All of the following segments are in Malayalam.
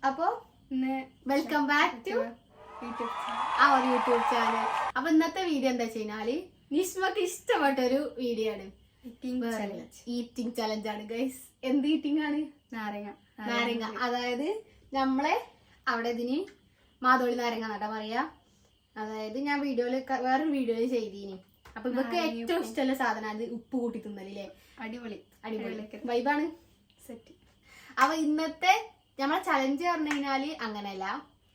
അപ്പൊ welcome back to our YouTube channel. അപ്പൊ ഇന്നത്തെ വീഡിയോ എന്താ വെച്ചാല് നിഷ്മക്ക് ഇഷ്ടപ്പെട്ടൊരു വീഡിയോ ആണ്. ഈറ്റിംഗ് ചലഞ്ച് ആണ് ഗൈസ്. എന്ത് ഈറ്റിംഗ് ആണ്? നാരങ്ങ. അതായത് നമ്മളെ അവിടെ ഇതിന് മാതോളി നാരങ്ങ നട്ടാ പറയാ. അതായത് ഞാൻ വീഡിയോയില് വേറൊരു വീഡിയോയില് ചെയ്തീനി. അപ്പൊ ഇവർക്ക് ഏറ്റവും ഇഷ്ടമുള്ള സാധനം അത് ഉപ്പ് കൂട്ടി തിന്നലില്ലേ. അടിപൊളി വൈബാണ് സെറ്റ്. അപ്പൊ ഇന്നത്തെ നമ്മളെ ചലഞ്ച് പറഞ്ഞു കഴിഞ്ഞാല് അങ്ങനെയല്ല,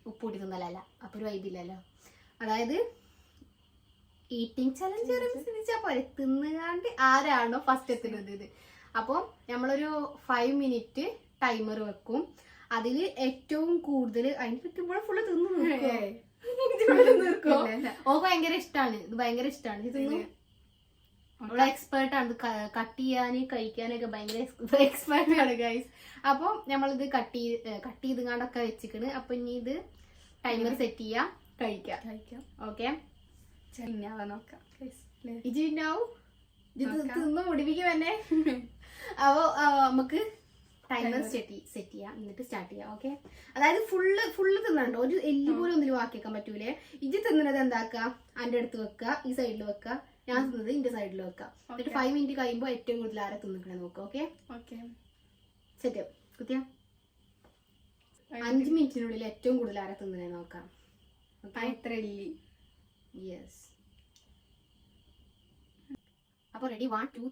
ഉപ്പ് കൂട്ടി തിന്നലല്ല. അപ്പൊ ഒരു വൈബില്ലല്ലോ. അതായത് ഈറ്റിംഗ് ചലഞ്ച് ചിന്തിച്ചാ പോലെ തിന്നുകാണ്ട് ആരാണോ ഫസ്റ്റ് എത്തുന്നത് ഇത്. അപ്പോൾ നമ്മളൊരു 5 മിനിറ്റ് ടൈമർ വെക്കും. അതില് ഏറ്റവും കൂടുതൽ അതിന് പറ്റുമ്പോൾ ഫുള്ള് തിന്നു നിർക്കോ. ഓ ഭയങ്കര ഇഷ്ടമാണ് ഇത്, ഭയങ്കര ഇഷ്ടമാണ് ഇത്. അവളെ എക്സ്പേർട്ട് ആണ് കട്ട് ചെയ്യാന് കഴിക്കാനൊക്കെ ഭയങ്കര എക്സ്പേർട്ട് ആണ് ഗൈസ്. അപ്പൊ നമ്മളിത് കട്ട് ചെയ്തുകൊണ്ടൊക്കെ വെച്ചിക്കണ്. അപ്പൊ ഇനി ഇത് ടൈമർ സെറ്റ് ചെയ്യാം, കഴിക്കാം. ഓക്കെ നോക്കാം. ഇത് തിന്ന് മുടിപ്പിക്കും തന്നെ. അപ്പൊ നമുക്ക് ടൈമർ സെറ്റ് ചെയ്യാം, എന്നിട്ട് സ്റ്റാർട്ട് ചെയ്യാം. ഓക്കെ, അതായത് ഫുള്ള് തിന്നണ്ടോ, ഒരു എല്ലി പോലും ഒന്നിലും ആക്കിയേക്കാൻ പറ്റൂലേ. ഇത് തിന്നുന്നത് എന്താക്കാം, അതിന്റെ അടുത്ത് വെക്കുക, ഈ സൈഡിൽ വെക്കുക. ഞാൻ തിന്നത് ഇന്റെ സൈഡിൽ വെക്കാം. എന്നിട്ട് 5 മിനിറ്റ് കഴിയുമ്പോ ഏറ്റവും കൂടുതൽ ആരെ തിന്നിക്കണേ നോക്കാം. ഓക്കെ സെറ്റ് കുത്തിയ 5 മിനിറ്റിനുള്ളിൽ ഏറ്റവും കൂടുതൽ ആരെ തിന്നണേ നോക്കാം. യെസ്. അപ്പൊ റെഡി 1 2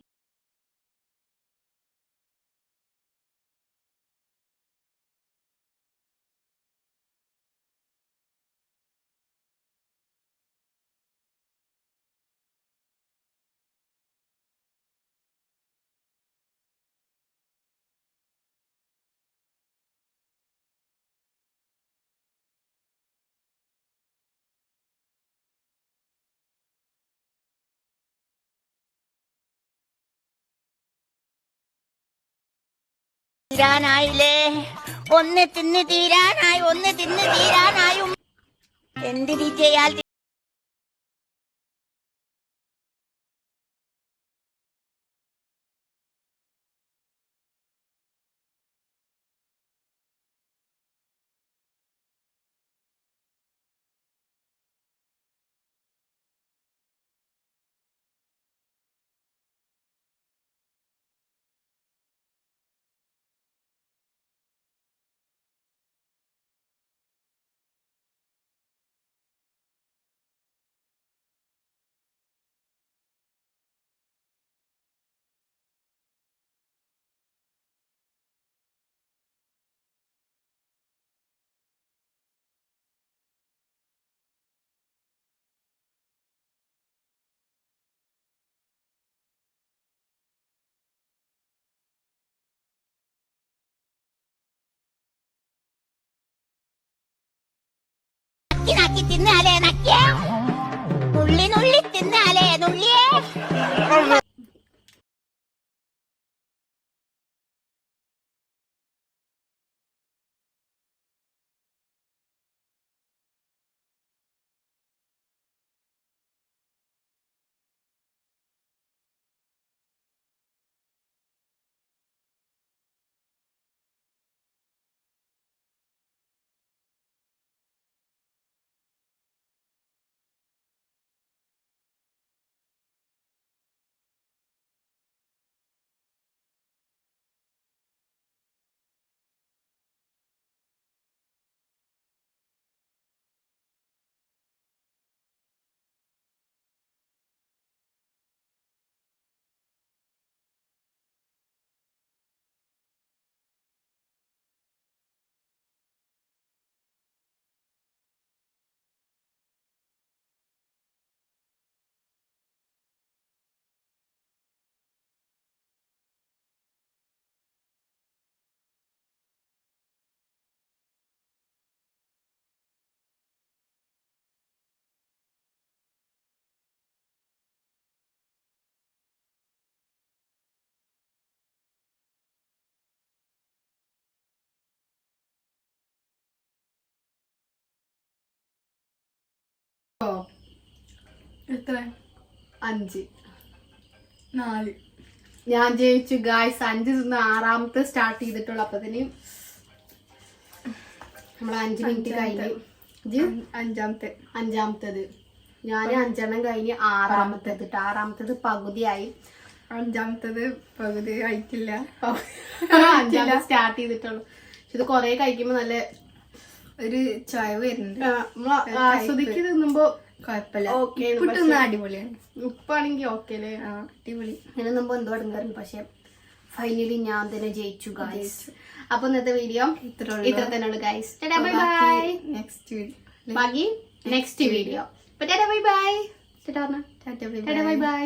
തീരാനായില്ലേ, ഒന്ന് തിന്ന് തീരാനായും എന്ത് വിജയാൽ നക്കി തിന്നാലേ നക്കിയ നുള്ളി തിന്നാലേ നുള്ളിയേ. എത്ര 5 4 ഞാൻ ജയിച്ചു ഗായ്സ്. 5 തിന്ന് 6ാമത്തെ സ്റ്റാർട്ട് ചെയ്തിട്ടുള്ളൂ. അപ്പത്തിന് നമ്മൾ 5 മിനിറ്റ് കഴിഞ്ഞ് അഞ്ചാമത്തേത് ഞാൻ 5 കഴിഞ്ഞ് 6ാമത്തേത് പകുതിയായി. 5ാമത്തേത് പകുതി ആയിട്ടില്ല. 5 സ്റ്റാർട്ട് ചെയ്തിട്ടുള്ളൂ. ഇത് കൊറേ കഴിക്കുമ്പോ നല്ല ഒരു ചായ വരുന്നുണ്ട്. ആസ്വദിക്ക് തിന്നുമ്പോ കുഴപ്പമില്ല. അടിപൊളിയാണ്. ഉപ്പാണെങ്കി ഓക്കെ അല്ലേ? അടിപൊളി. ഇങ്ങനെ മുമ്പ് എന്തോ ഇടങ്ങാറുണ്ട്, പക്ഷെ ഫൈനലി ഞാൻ തന്നെ ജയിച്ചു ഗൈസ്. അപ്പൊ ഇന്നത്തെ വീഡിയോ ഇത്ര തന്നെ ഉള്ളു ഗൈസ്. Bye bye. ബാക്കി next video. Bye bye. Bye by.